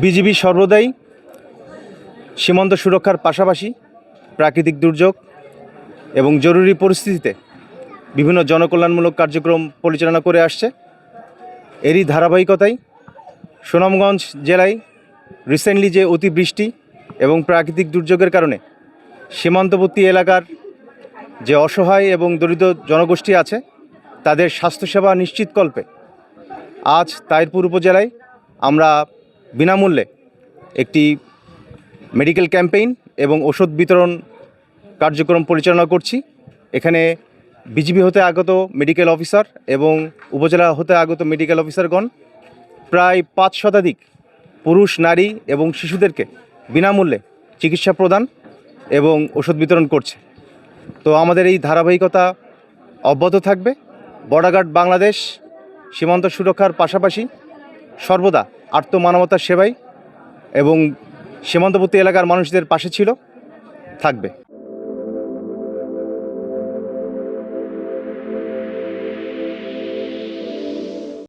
BGB সর্বদাই সীমান্ত সুরক্ষার পাশাপাশি প্রাকৃতিক দুর্যোগ এবং জরুরি পরিস্থিতিতে বিভিন্ন জনকল্যাণমূলক কার্যক্রম পরিচালনা করে আসছে। এরই ধারাবাহিকতায় সুনামগঞ্জ জেলায় রিসেন্টলি যে অতিবৃষ্টি এবং প্রাকৃতিক দুর্যোগের কারণে সীমান্তবর্তী এলাকার যে অসহায় এবং দরিদ্র জনগোষ্ঠী আছে তাদের স্বাস্থ্যসেবা নিশ্চিতকল্পে আজ তাহিরপুর উপজেলায় আমরা বিনামূল্যে একটি মেডিকেল ক্যাম্পেইন এবং ওষুধ বিতরণ কার্যক্রম পরিচালনা করছি। এখানে বিজিবি হতে আগত মেডিকেল অফিসার এবং উপজেলা হতে আগত মেডিকেল অফিসারগণ প্রায় 5 শতাধিক পুরুষ, নারী এবং শিশুদেরকে বিনামূল্যে চিকিৎসা প্রদান এবং ওষুধ বিতরণ করছে। তো আমাদের এই ধারাবাহিকতা অব্যাহত থাকবে। বর্ডার গার্ড বাংলাদেশ সীমান্ত সুরক্ষার পাশাপাশি সর্বদা আর্তমানবতার সেবায় এবং সীমান্তবর্তী এলাকার মানুষদের পাশে ছিল, থাকবে।